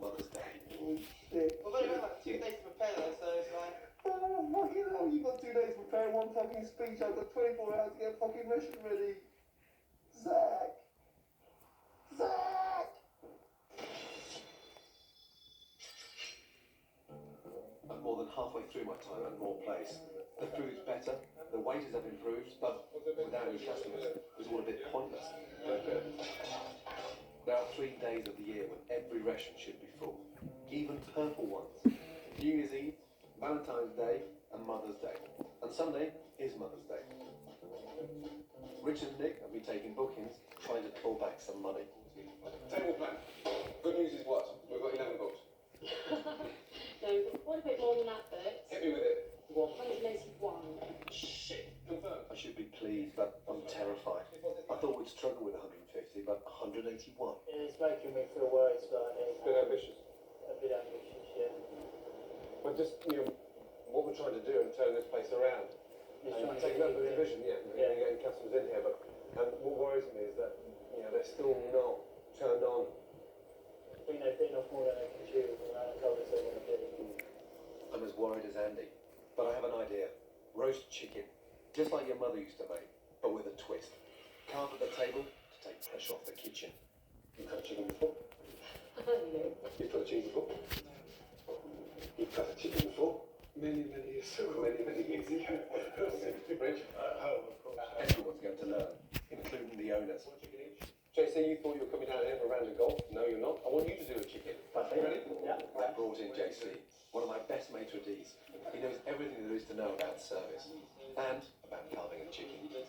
Mother's Day. Oh, shit. We've only got like 2 days to prepare though, so it's like... Oh, fucking hell, you've got 2 days to prepare one fucking speech. I've got 24 hours to get fucking mission ready. Zach! Zach! I'm more than halfway through my time at Moore Place. The food's better, the waiters have improved, but without any customers, it was all a bit pointless. There are 3 days of the year when every restaurant should be full, even purple ones. New Year's Eve, Valentine's Day, and Mother's Day. And Sunday is Mother's Day. Richard and Nick have been taking bookings, trying to pull back some money. Table plan. Good news is what? We've got 11 books. No, what a bit more than that, Bert. Hit me with it. 181. Shit. Confirmed. I should be pleased, but I'm terrified. I thought we'd struggle with 150, but 181. Yeah, it's making me feel worried slightly. Bit ambitious. A bit ambitious, yeah. But just, what we're trying to do and turn this place around. Just And trying to taking get over the it. division, yeah, and getting customers in here, but what worries me is that, they're still not turned on. I think they've bitten off more than they can chew, and they told us they want to do. I'm as worried as Andy, but I have an idea. Roast chicken, just like your mother used to make, but with a twist. Carved at the table to take pressure off the kitchen. You've had chicken before? No. You've got a chicken before? You've got a chicken before? Many years ago. Many years ago. Rich? Of course. Everyone's going to learn, including the owners. JC, you thought you were coming down here for a round of golf? No, you're not. I want you to do a chicken. Ready? Yeah. I brought in JC, one of my best maitre d's. He knows everything there is to know about service and about carving a chicken. That's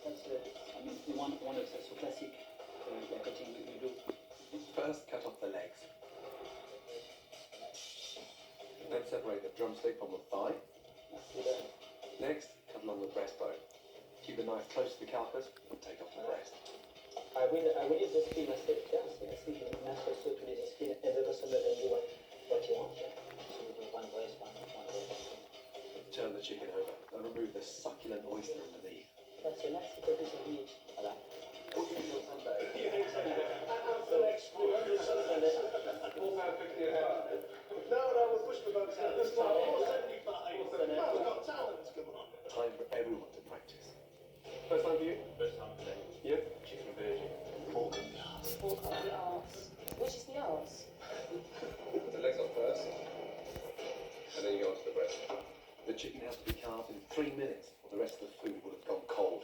one of the so classic cutting we do. First, cut off the legs. Then separate the drumstick from the thigh. Next, cut along the breastbone. Keep the knife close to the carcass and take off the breast. I will use the skin masterclass, speaking master so to the skin, and the customer can do what you want. So we do one breast, one breast. Turn the chicken over and remove the succulent oyster underneath. That's a nice little piece of meat. Voilà. No, we're pushing the boats out. This time, 475. Man's got talent, come on. Time for everyone to practice. First time for you? First time today. Yeah. Chicken and virgin. Pork and arse. Pork on the arse. Which is the arse? The legs up first, and then you go on to the breast. The chicken has to be carved in 3 minutes, or the rest of the food would have gone cold.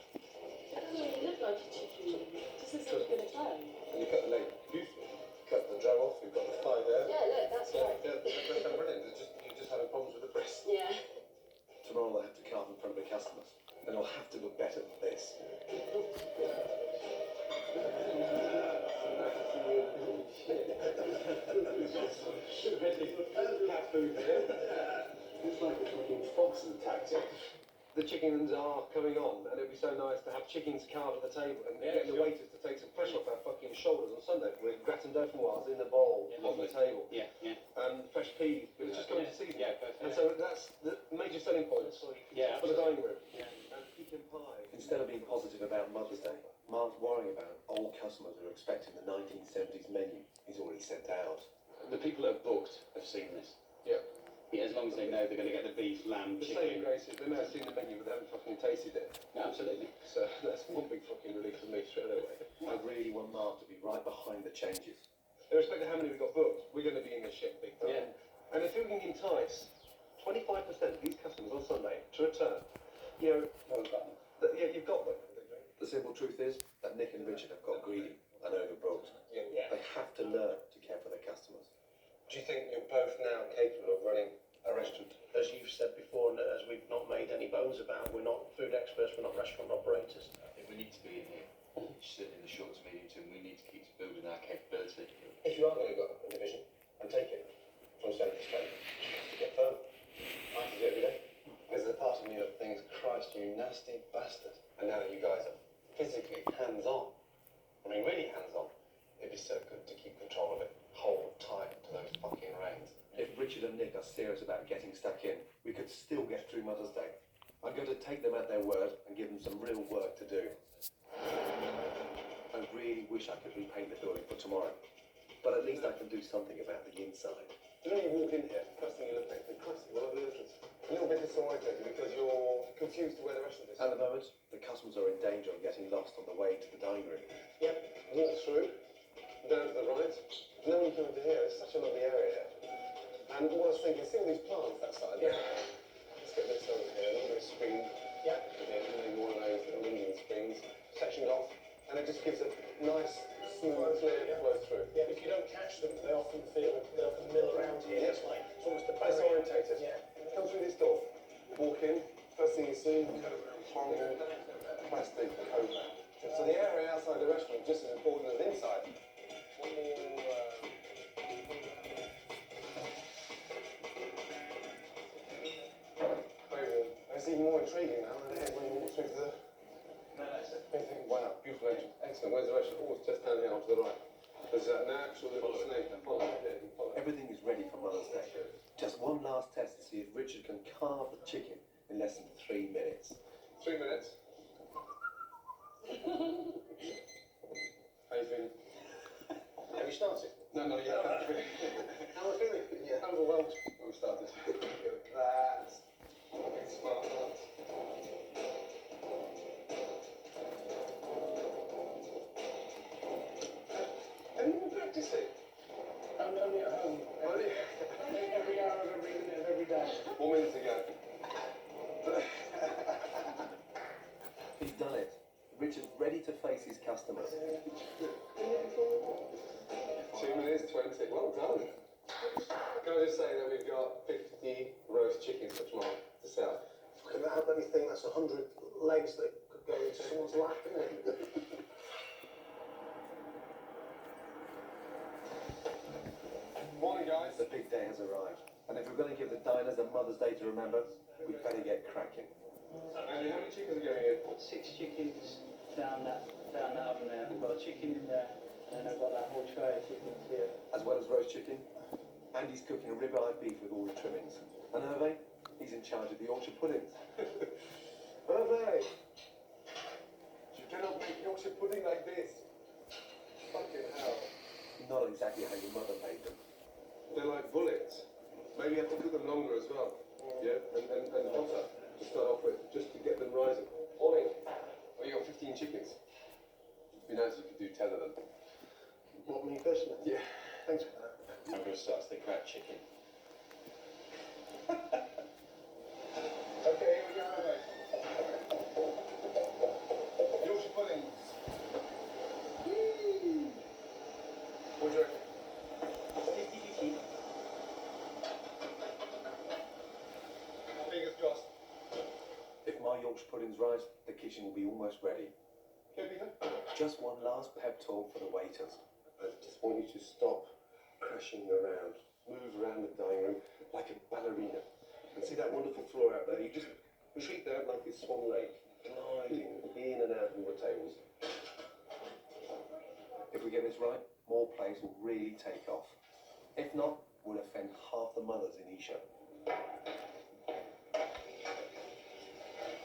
That doesn't really look like a chicken. It just looks like a bit of bone. And you cut the leg. Beautiful. Cut the jaw off, you've got the thigh there. Yeah, look, that's right. Yeah, that's brilliant. You're just having problems with the breast. Yeah. Tomorrow they'll have to carve in front of the customers, and it'll have to look better than this. It's like a fucking Fox's tactic. The chickens are coming on, and it'd be so nice to have chickens carved at the table and get the waiters to take some pressure off our fucking shoulders on Sunday with gratin dauphinoise in the bowl on the table. Yeah, yeah. And fresh peas, but it's just coming to season. Yeah, perfect. And so that's the major selling points Yeah, for the dining room. Yeah. And pecan pie. Instead of being positive about Mother's Day, Mark's worrying about old customers who are expecting the 1970s menu he's already sent out. The people that have booked have seen this. Yeah. Yeah, as long as they know they're going to get the beef, lamb, The saving chicken. grace is they may have seen the menu, but they haven't fucking tasted it. No, absolutely. So that's one big fucking relief for me straight away. I really want Mark to be right behind the changes. Irrespective of how many we've got booked, we're going to be in the shit big time. Yeah. And if we can entice 25% of these customers on Sunday to return, yeah, you've got them. The simple truth is that Nick and Richard have got greedy and overbooked. Yeah. They have to learn to care for their customers. Do you think you're both now capable of running a restaurant? As you've said before, and as we've not made any bones about, we're not food experts, we're not restaurant operators. I think we need to be in here. Certainly in the short to medium term, we need to keep building our capability. If you are going to go a division and take it from state to state, to get firm. I can do it every day. There's a part of me that thinks, Christ, you nasty bastard. And now that you guys are physically hands-on, I mean really hands-on, it'd be so good to keep control of it. Hold tight to those fucking reins. If Richard and Nick are serious about getting stuck in, we could still get through Mother's Day. I'm going to take them at their word and give them some real work to do. I really wish I could repaint the building for tomorrow, but at least I can do something about the inside. moved in here, first thing you look at, Christ, what are the entrance? A little bit disorientated because you're confused to where the rest of this is. At the moment, the customers are in danger of getting lost on the way to the dining room. Yep, walk through, down to the right, and then when you come into here, it's such a lovely area here. And what I was thinking, see all these plants that side there? Let's get this over here, a little bit of spring. Yeah, maybe one of those little Indian springs, sectioned off, and it just gives a nice, smooth, clear flow through. Yeah, if you don't catch them, they often mill around here. It's like, it's almost a Disorientated. Yeah. Come through this door, walk in, first thing you see, horrible plastic coat. So the area outside the restaurant is just as important as inside. One more. It's even more intriguing now than it is when you walk through the. No, that's it. Wow, beautiful entrance. Excellent. Where's the restaurant? Oh, it's just down here off to the right. There's an actual little snake. Follow it. Yeah, you can follow it. Everything is ready for Mother's Day. Just one last test to see if Richard can carve the chicken in less than 3 minutes. 3 minutes. How you feeling? Have you started? No, yeah. How am I feeling? Yeah, overwhelmed. We started. That's smart. Have you been practicing? I'm only at home. Every hour of every minute of every day. 4 minutes ago. He's done it. Richard's ready to face his customers. 2 minutes 20. Well done. Can I just say that we've got 50 roast chickens for tomorrow to sell? Fucking that let me think that's 100 legs that could go into someone's lap, isn't it? Morning, guys. The big day has arrived. And if we're going to give the diners a Mother's Day to remember, we'd better get cracking. Andy, how many chickens are going in? 6 chickens down that oven there. We've got a chicken in there, and then I've got that whole tray of chickens here. As well as roast chicken, Andy's cooking a ribeye beef with all the trimmings. And Hervé, he's in charge of the Yorkshire puddings. Hervé! You cannot make Yorkshire pudding like this. Fucking hell. Not exactly how your mother made them. They're like bullets. Maybe you have to cook them longer as well. Yeah, and hotter to start off with, just to get them rising. Morning. Well, you got 15 chickens. It'd be nice if you could do 10 of them. What, me personally? Yeah. Thanks for that. I'm going to start to think about chicken. Okay, here we go, Hervé. Yorkshire puddings. What do you reckon? 50-50. Fingers crossed. If my Yorkshire puddings rise, the kitchen will be almost ready. Okay, Peter? Just one last pep talk for the waiters. I just want you to stop crashing around. Move around the dining room like a ballerina. And see that wonderful floor out there? You just treat that like it's Swan Lake, gliding in and out of all the tables. If we get this right, more plays will really take off. If not, we'll offend half the mothers in Isha.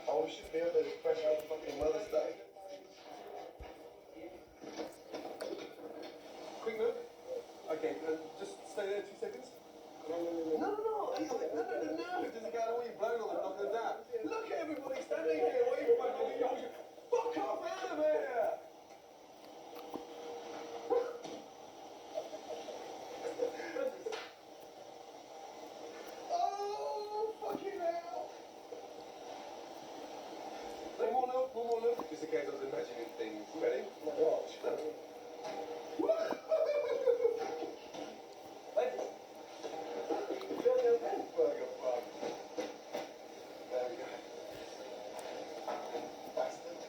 Oh, we should be under the pressure of fucking Mother's Day. Quick look. Okay, just stay there 2 seconds. No. There's a guy the way you're blowing on the knock of that. Look at everybody standing here waiting for fucking Yorkshire. Fuck off out of here! Oh, fucking hell! One more look. Just in case I was imagining things. Ready? Watch. Burger bug. There we go. Bastard.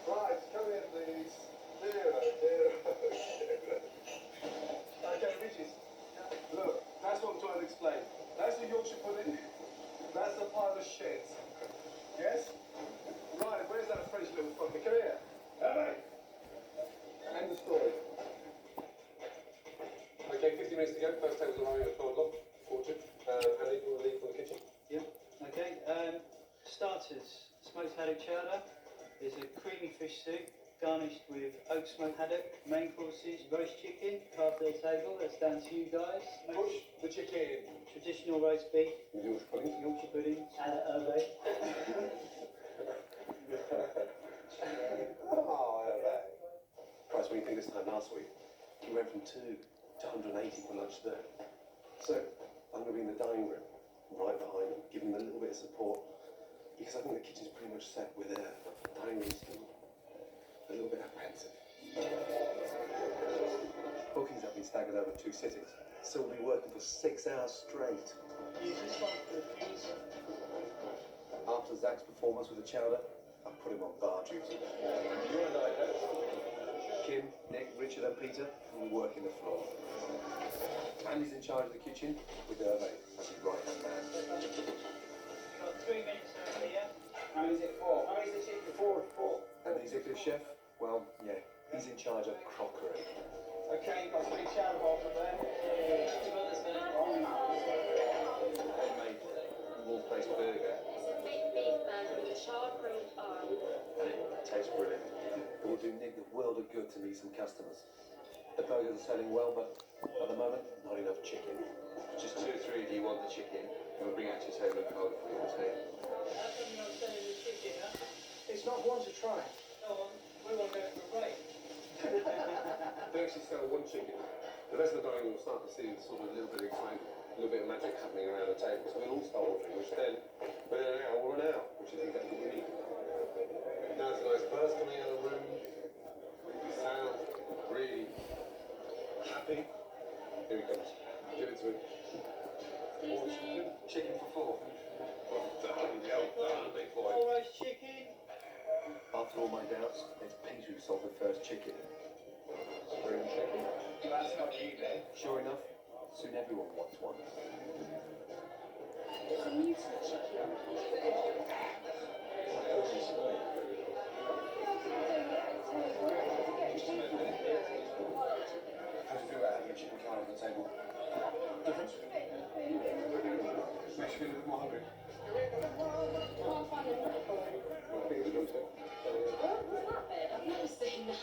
Right, come here, please. Dear. Okay, Regis. Look, that's what I'm trying to explain. That's a Yorkshire pudding. That's a pile of shit. Yes? Right, where's that French little fucker? Come here. Hey! End the story. Okay, 50 minutes to go. First table's arriving at 12 o'clock. Fortune. Andy, you want to leave from the kitchen? Okay, starters. Smoked haddock chowder. There's a creamy fish soup garnished with oak smoked haddock. Main courses, roast chicken, carved at the table. That's down to you guys. Push the chicken. traditional roast beef, With Yorkshire pudding. Yorkshire pudding, Hervé. Oh, Hervé. Christ, when you think this time last week, he went from 2 to 180 for lunch there. So, I'm going to be in the dining room, right behind him, giving him a little bit of support, because I think the kitchen's pretty much set. We're there, but the dining room's still a little bit apprehensive. Bookings have been staggered over 2 sittings, so we'll be working for 6 hours straight. Use this one for the fuse. After Zach's performance with the chowder, I put him on bar duty. Kim, Nick, Richard and Peter will work in the floor. Andy's in charge of the kitchen with Hervé as his right-hand man. Got 3 minutes over here. How is it for? How is the chicken for? And the executive chef, well, yeah, he's in charge of crockery. Okay, got 3 shower balls up there. Homemade Wolf-based burger, It's a big beef burger with a charred-grilled bun. and it tastes brilliant. It will do Nick the world of good to meet some customers. The burgers are selling well, but at the moment, not enough chicken. Just 2 or 3 of you want the chicken, and we'll bring it out to your table and cold for you, okay? How come you're not selling the chicken, huh? It's not one to try. No, we want to go for a break. They actually sell 1 chicken. The rest of the dining room will start to see sort of a little bit of excitement, a little bit of magic happening around the table. So we'll all start ordering, which then, within an hour, we'll run out, which is exactly what we need. Now there's a nice buzz coming out of the room. You sound really happy. Here he comes. Give it to him. Chicken for 4. Whole roast chicken. After all my doubts, it's Peter who sold the first chicken. Spring chicken. That's not you then. Sure enough, soon everyone wants one. It's a mutant chicken. How do you feel about having a chicken curry on the table? Different? Makes you feel a bit more hungry. Can't find a knuckle. Well, I think it's good too. What's that bed? I've never seen that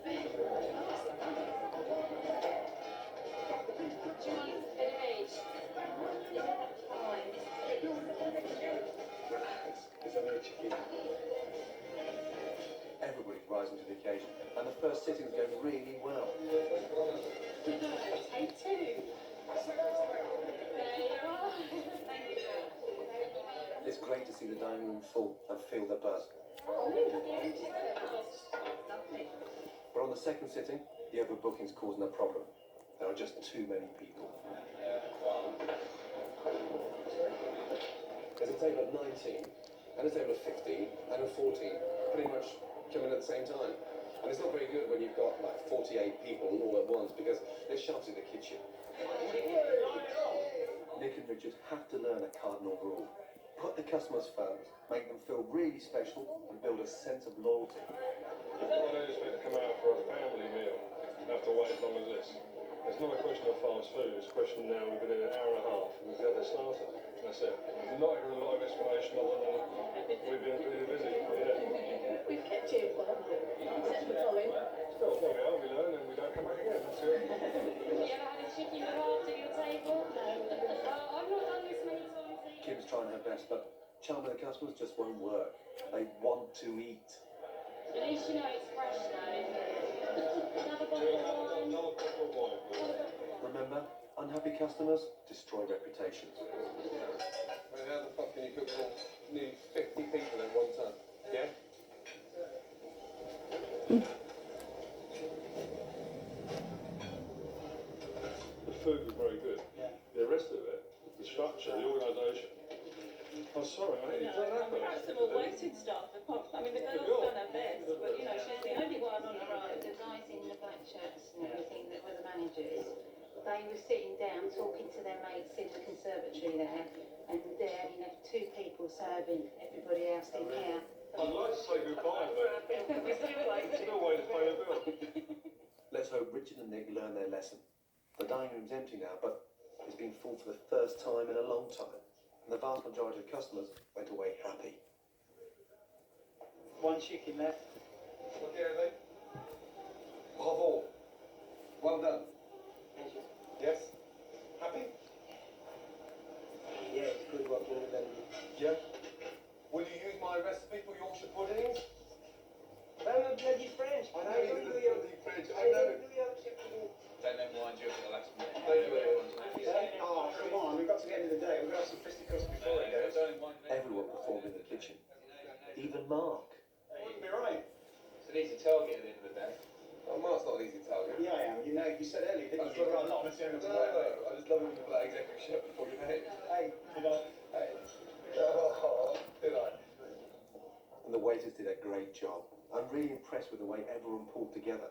bed before. Do you want a bit of age? Fine. Relax. It's only a chicken. Everybody's rising to the occasion, and the first sitting's going really well. Take 2. There you are. Thank you. It's great to see the dining room full and feel the buzz. Lovely. But on the second sitting, the overbooking's causing a problem. There are just too many people. There's a table of 19, and a table of 15, and a 14, pretty much coming at the same time. And it's not very good when you've got like 48 people all at once, because there's shots in the kitchen. Nick and Richard have to learn a cardinal rule. Put the customers first, make them feel really special, and build a sense of loyalty. I don't expect to come out for a family meal and have to wait as long as this. It's not a question of fast food, it's a question now we've been in an hour and a half and we've got the starter. That's it. Not even a lot of explanation other than we've been really busy. Yeah. We've kept you informed. Except for Colin. Well, there we are, we learn and we don't come back again. That's it. Have you ever had a chicken carved at your table? No. I've not done this many times. Kim's trying her best, but charming the customers just won't work. They want to eat. At least you know it's fresh though. Another bottle of wine. Another bottle of wine. Remember, unhappy customers destroy reputations. How the fuck can you cook for nearly 50 people at one time? Yeah? The food was very good. Yeah. The rest of it, the structure, the organisation. I'm sorry, I hate that. Perhaps some more waiting staff. I mean, the girl's done her best, but you know, she's the only one on her own. The guys in the black shirts and everything that were the managers, they were sitting down talking to their mates in the conservatory there, and there you left 2 people serving everybody else in here. I'd like to say goodbye, but We're still waiting. still way to pay the bill. Let's hope Richard and Nick learn their lesson. The dining room's empty now, but it's been full for the first time in a long time. And the vast majority of customers went away happy. 1 chicken left. Okay, everybody. Bravo. Well done. Yes? Happy? the end of the day, we're going to have some fisticuffs before it goes. Everyone performed in the kitchen. Even Mark. Wouldn't be right. It's an easy target at the end of the day. Oh, Mark's not an easy target. Yeah, I am. You know, you said earlier, didn't you? I'm not material to No, I just love him with the black executive shirt before your name. Hey, you know. Hey. Oh, did I? And the waiters did a great job. I'm really impressed with the way everyone pulled together.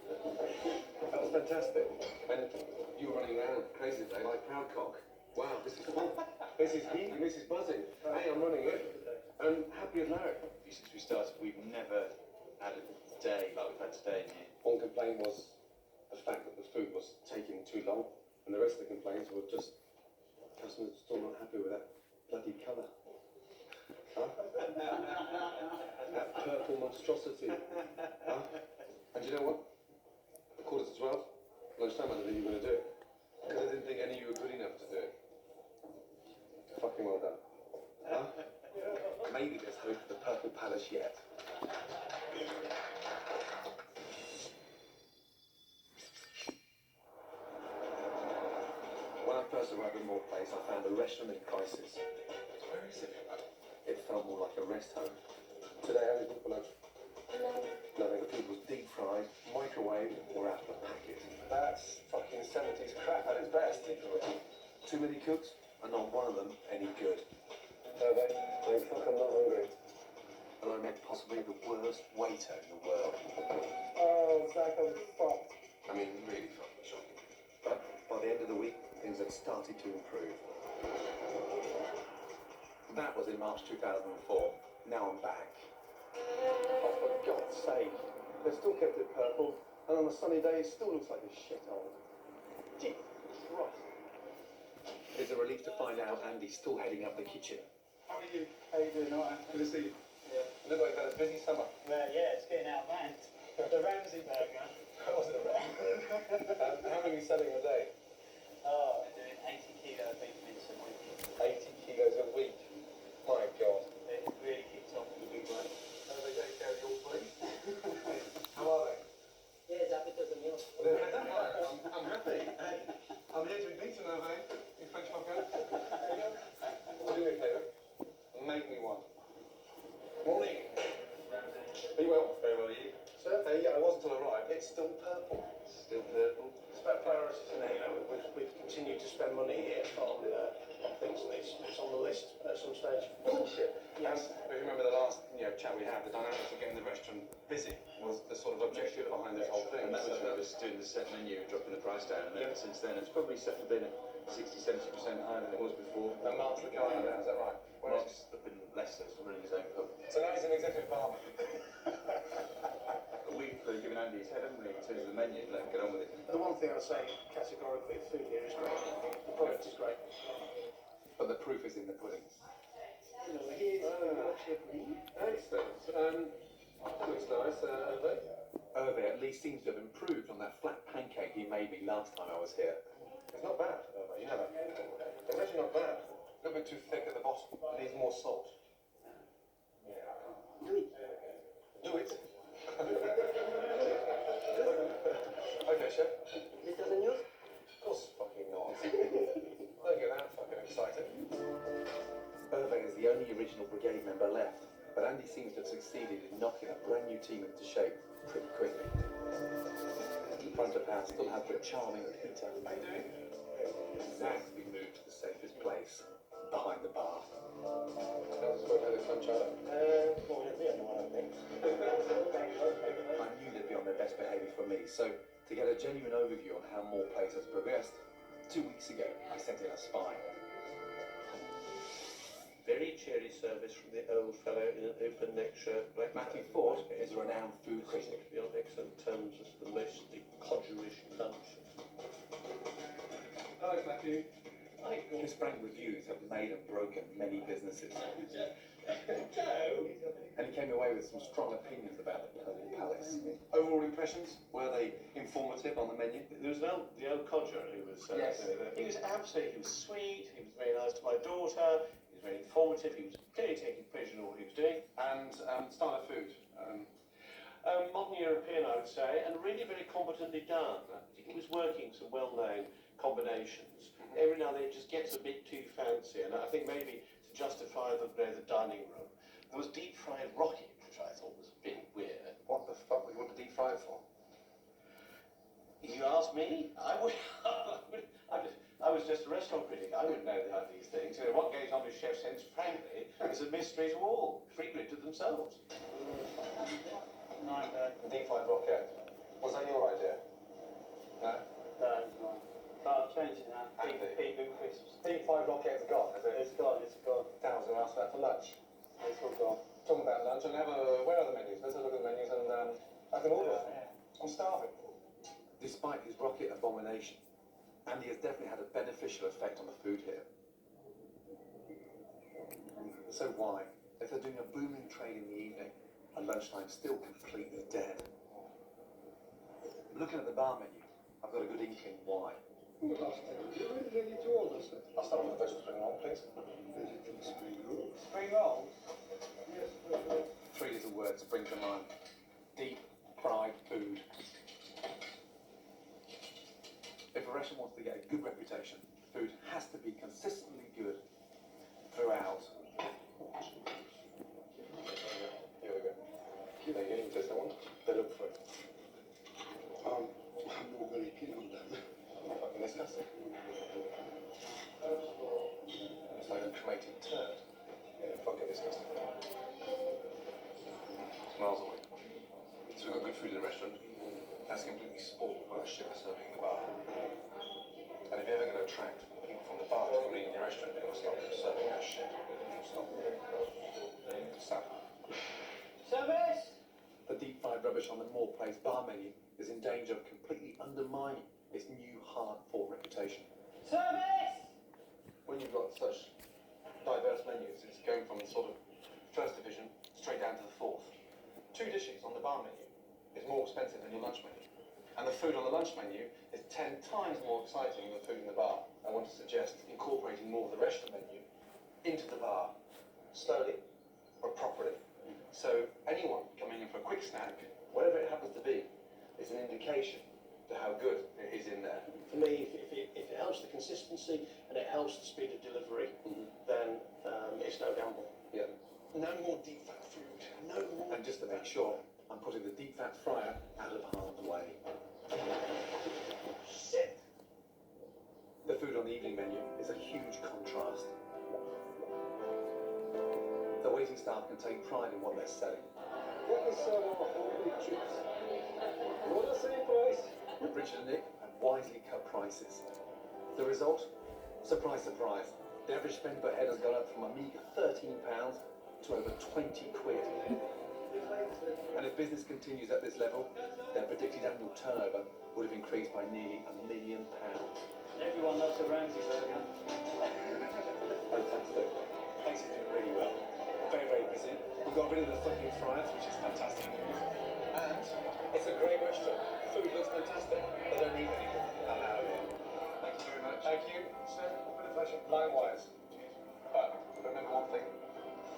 That was fantastic. And you were running around crazy today like Proudcock. Wow, this is cool. This is heaving, this is buzzing. Hey, I'm running it. I'm happy as Larry. Since we started, we've never had a day like we've had today in here. One complaint was the fact that the food was taking too long, and the rest of the complaints were just customers still not happy with that bloody colour. Huh? That purple monstrosity. Huh? And you know what? At 11:45, lunchtime, I didn't think you were going to do it. Because I didn't think any of you were good enough to do it. Fucking well done. Huh? Maybe there's hope for the Purple Palace yet. When I first arrived at Moore Place, I found the restaurant in crisis. Where is it? It felt more like a rest home. Today, how many people have? Nothing. The food was deep fried, microwaved, or out of a packet. That's fucking 70s crap at its best. Too many cooks, and not one of them any good. No, they fuck, I'm not hungry. And I met possibly the worst waiter in the world. Oh, Zach, I'm fucked. I mean, really fucking shocking. But by the end of the week, things had started to improve. That was in March 2004. Now I'm back. Oh, for God's sake. They've still kept it purple, and on a sunny day, it still looks like a shithole. Jesus Christ. It's a relief to find out Andy's still heading up the kitchen. How are you? How you doing? All right? Good to see you. Yeah. Look like you've had a busy summer. Well, yeah, it's getting out of hand. The Ramsey burger. How was it around? How many are you selling a day? Oh, we're doing 80 kilo beef mince a week. 80 kilos a week. My God. It really kicked off in a big way. How are they taking care of your place? How are they? Yeah, it's happy to the meal. I'm happy. Hey, I'm here to be beaten, Hervé. You French muffin. Do me a favour. Make me one. Morning. Are you well? Very well, you? Sir? Yeah, I was until I arrived. It's still purple. Still purple? It's about priorities, isn't it? You know, we've continued to spend money here on things, and it's on the list at some stage. Bullshit. Yes. If you remember the last chat we had, the dynamics of getting the restaurant busy was the sort of objective behind this whole thing. And that was when I was doing the set menu and dropping the price down. And ever since then, it's probably settled in at 60-70% higher than it was before. And Mark's the guy now, is that right? Mark's up in Leicester, running his own pub. So now he's an executive barman. We've given Andy his head, haven't we, in terms of the menu, let him get on with it. The one thing I'd say categorically, the food here is great. The product is great. But the proof is in the pudding. You know, here's Excellent. That looks nice, Hervé. Hervé at least seems to have improved on that flat pancake he made me last time I was here. It's not bad, Hervé. You know that. It's actually not bad. A little bit too thick at the bottom. It needs more salt. Do it. Do it. Okay, chef. This doesn't news? Of course fucking not. Don't get that fucking excited. Hervé is the only original brigade member left, but Andy seems to have succeeded in knocking a brand new team into shape pretty quickly. The front of house still has the charming Peter. How you doing? Zach's been moved to the safest place, behind the bar. How's this work out of Sanchado? well, we're the only one, I think. I knew they'd be on their best behaviour for me, so to get a genuine overview on how Moore Place has progressed, 2 weeks ago I sent in a spy. Very cheery service from the old fellow in an open neck shirt, black Matthew Ford is a renowned food critic. be on excellent terms with the most codgerish bunch. Hello, Matthew. His frank reviews have made and broken many businesses. And he came away with some strong opinions about the Purple Palace. Overall impressions? Were they informative on the menu? There was the old codger who was. Yes. He was absolutely. He was sweet. He was very nice to my daughter. He was very informative. He was clearly taking pleasure in all he was doing. And style of food? Modern European, I would say, and really very competently done. It was working some well-known combinations. every now and then it just gets a bit too fancy, and I think maybe to justify the dining room, there was deep fried rocket, which I thought was a bit weird. What the fuck would you want to deep fry it for? You ask me, I would. I was just a restaurant critic. I wouldn't know these things. You know, what goes on with chefs' heads, frankly, is a mystery to all, frequently to themselves. Deep fried rocket. Was that your idea? No? No, no. But I've changed it now. Pea boot crisps. Deep fried rocket's gone, has it? It's gone, it's gone. Towns and asked for that for lunch. It's all gone. Talking about lunch, and where are the menus? Let's have a look at the menus and I can order. I'm starving. Despite his rocket abomination, Andy has definitely had a beneficial effect on the food here. So why, if they're doing a booming trade in the evening, and lunchtime's still completely dead? Looking at the bar menu, I've got a good inkling why. I'll start with the vegetable spring roll, please. Spring rolls? 3 little words spring to mind. Deep fried food. If a restaurant wants to get a good reputation, food has to be consistently good throughout. Here we go. There you go, you can taste that one. They look free. I'm not very keen on them. Fucking disgusting. It's like a cremated turd. Yeah, fucking disgusting. Miles away. So we've got good food in the restaurant. That's completely spoiled by the shit we're serving in the bar. And if you're ever going to attract people from the bar to come in your restaurant, you've got to stop serving that shit. Stop. Stop. Service! The deep fried rubbish on the Moore Place bar menu is in danger of completely undermining its new hard-fought reputation. Service! When you've got such diverse menus, it's going from sort of first division straight down to the fourth. 2 dishes on the bar menu is more expensive than your lunch menu. And the food on the lunch menu is 10 times more exciting than the food in the bar. I want to suggest incorporating more of the restaurant menu into the bar, slowly but properly. So anyone coming in for a quick snack, whatever it happens to be, is an indication to how good it is in there. For me, if it helps the consistency and it helps the speed of delivery, then it's no gamble. Yeah. No more deep fat food. No more. And just to make sure, I'm putting the deep fat fryer out of harm's way. Shit. The food on the evening menu is a huge contrast. The waiting staff can take pride in what they're selling. What is holy chips? What a same price? Richard and Nick have wisely cut prices. The result? Surprise, surprise. The average spend per head has gone up from a meagre £13 to over 20 quid. And if business continues at this level, their predicted annual turnover would have increased by nearly £1 million. Everyone loves a Ramsay burger. Fantastic. Thanks, you're doing really well. Very, very busy. We got rid of the fucking fryers, which is fantastic news. And it's a great restaurant. Food looks fantastic. They don't need anything. I'm out of here. Thank you very much. Thank you, sir. Been a pleasure. Likewise. But remember one thing.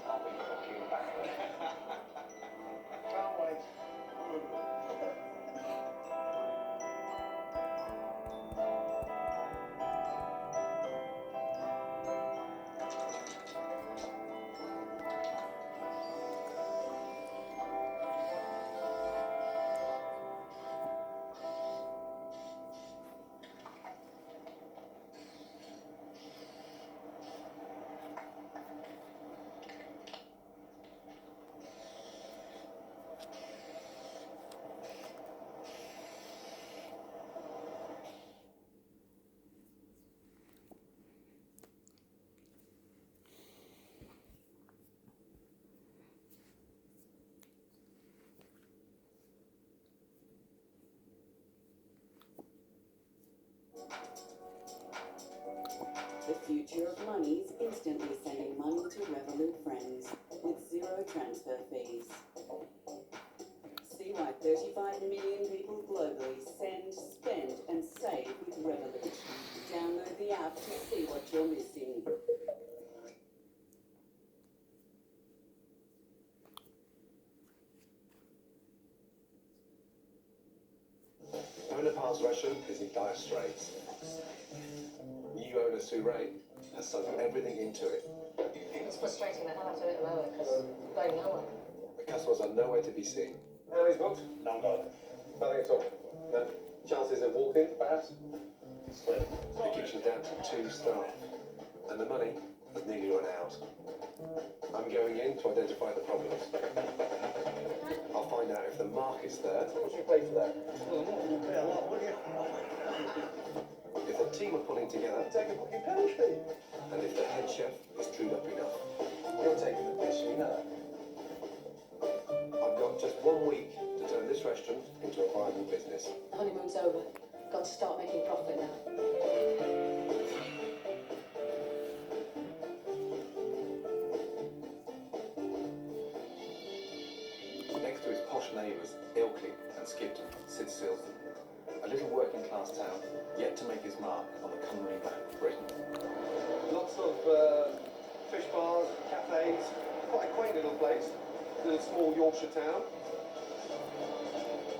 I'll be cooking back. Can't wait. The future of money is instantly sending money to Revolut Friends with 0 transfer fees. See why 35 million people globally send, spend and save with Revolut. Download the app to see what you're missing. Owner Park's restaurant is in dire straits. New owner owner, Sue Ray, has sunk everything into it. It's frustrating that I'll have to do it alone because I'm going nowhere. The customers are nowhere to be seen. How many's booked? None gone. Nothing at all. No. Chances of walk-in, perhaps? Slim. The kitchen's down to 2 staff, and the money has nearly run out. I'm going in to identify the problems. I'll find out if the market's there. What do you pay for that? If the team are pulling together, Take a fucking penalty. and if the head chef is trued up enough. You're taking the piss, you know. I've got just 1 week to turn this restaurant into a viable business. The honeymoon's over. Got to start making profit now. Next to his posh neighbours, Ilkley and Skipton, sits Silsden, a little working class town yet to make its mark on the culinary map of Britain. Lots of fish bars, cafes, quite a quaint little place. Little small Yorkshire town.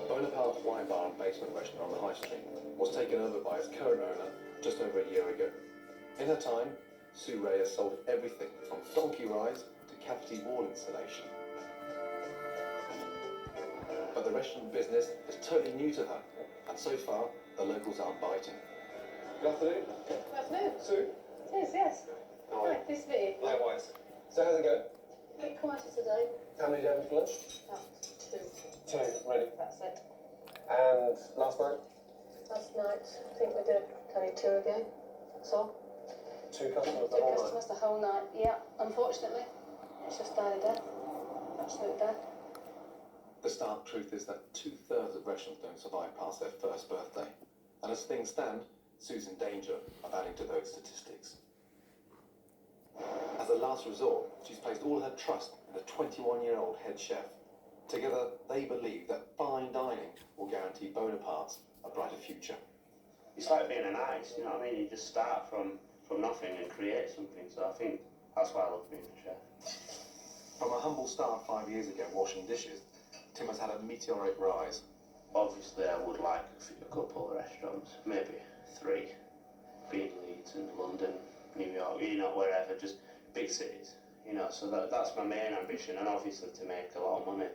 Bonaparte's wine bar and basement restaurant on the High Street was taken over by its current owner just over a year ago. In her time, Sue Ray has sold everything from donkey rides to cavity wall insulation. But the restaurant business is totally new to her, and so far, the locals aren't biting. Good afternoon. Good afternoon. Sue. It is, yes. How are you? Right, this bit. Likewise. So how's it going? A bit quieter today. How many days for lunch? Oh, 2. 2. Ready. That's it. And last night? Last night, I think we did only 2 again. So, 2 customers the 2 whole night. customers the whole night. Yeah, unfortunately. It's just died a death. Absolute death. The stark truth is that 2/3 of restaurants don't survive past their first birthday. And as things stand, Sue's in danger of adding to those statistics. As a last resort, she's placed all her trust in a 21-year-old head chef. Together, they believe that fine dining will guarantee Bonaparte's a brighter future. It's like being an artist, you know what I mean? You just start from nothing and create something. So I think that's why I love being a chef. From a humble start 5 years ago washing dishes, Tim has had a meteoric rise. Obviously, I would like a couple of restaurants, maybe 3, being Leeds and London, New York, you know, wherever, just big cities, you know. So that's my main ambition, and obviously to make a lot of money.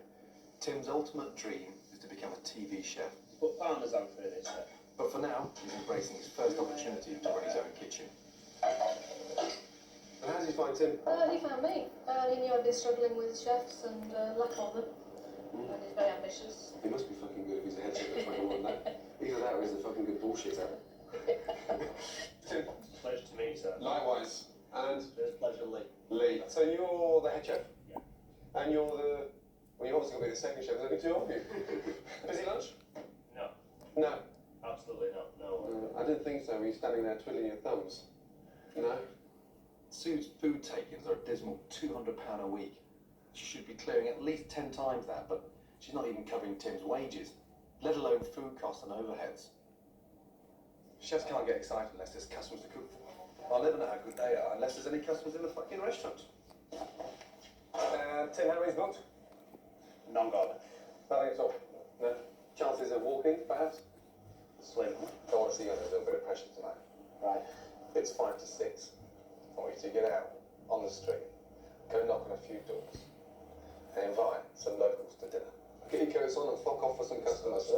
Tim's ultimate dream is to become a TV chef. Put partners on for this then. But for now, he's embracing his first opportunity to run his own kitchen. And how did you find Tim? He found me. He knew I'd been struggling with chefs and lack of them. And he's very ambitious. He must be fucking good if he's a head chef at 21, no? Either that or he's a fucking good bullshitter. Tim. Pleasure to meet you, sir. Likewise. And? It's a pleasure, Lee. Lee. So you're the head chef? Yeah. And you're the... Well, you've obviously got to be the second chef. There's only 2 of you. Busy lunch? No, No. absolutely not. No. I didn't think so. Were you standing there twiddling your thumbs? No? Sue's food takings are a dismal £200 a week. She should be clearing at least 10 times that, but she's not even covering Tim's wages, let alone food costs and overheads. Chefs can't get excited unless there's customers to cook for. I'll never know how good they are unless there's any customers in the fucking restaurant. Tim, how many's booked? None gone. Nothing at all. No? Chances of walk-in, perhaps? Slim. I want to see you under a little bit of pressure tonight. Right. It's 5 to 6. I want you to get out on the street, go knock on a few doors, and invite some locals to dinner. Get your coats on and fuck off for some customers.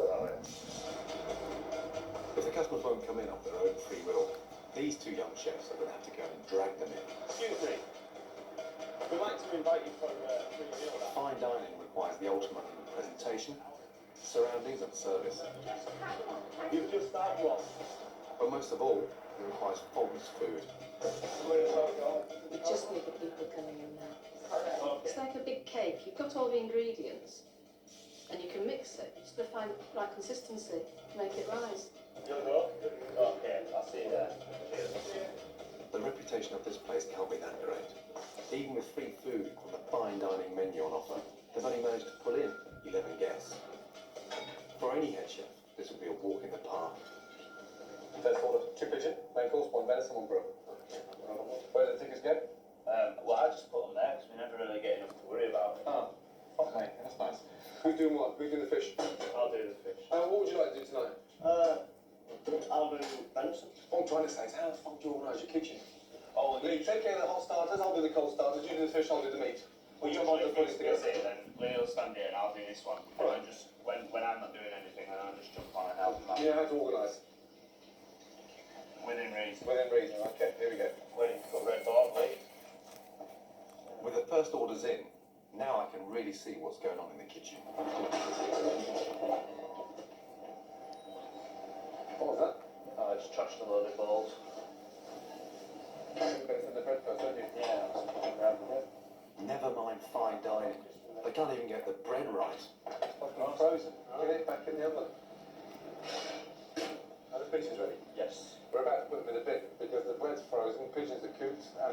If the customers won't come in of their own free will, these 2 young chefs are going to have to go and drag them in. Excuse me. We'd like to invite you for a free meal. Fine dining requires the ultimate in presentation, surroundings and service. You've just started one. But most of all, it requires faultless food. You just need the people coming in now. It's like a big cake. You've got all the ingredients and you can mix it. You just got to find the right consistency to make it rise. You'll go? Okay, I'll see you there. Cheers. The reputation of this place can't be that great. Even with free food and the fine dining menu on offer, they've only managed to pull in 11 guests. For any head chef, this would be a walk in the park. First order, 2 pigeon, main course, 1 venison, 1 grill. Where did the tickets go? Well, I just put them there because we never really get enough to worry about. Oh, fuck mate, that's nice. Who's doing what? Who's doing the fish? I'll do the fish. What would you like to do tonight? I'll do venison. All I'm trying to say is how fuck do you organise your kitchen? Oh, Lee, take care of the hot starters, I'll do the cold starters, you do the fish, I'll do the meat. well, You you're mind my the putting first together? here then. Lee'll stand here and I'll do this one. And I just, when I'm not doing anything, then I'll just jump on and help him out. You know how to organise? Within reason. Within reason, okay, here we go. Waiting for red ball, Lee. With the first orders in, now I can really see what's going on in the kitchen. What was that? I just trashed a load of balls. You've got to send the bread first, don't you? Yeah, that's grab the bread. Never mind fine dining. They can't even get the bread right. It's fucking frozen. Get it back in the oven. Are the pigeons ready? Yes. We're about to put them in a bin because the bread's frozen, pigeons are cooked, and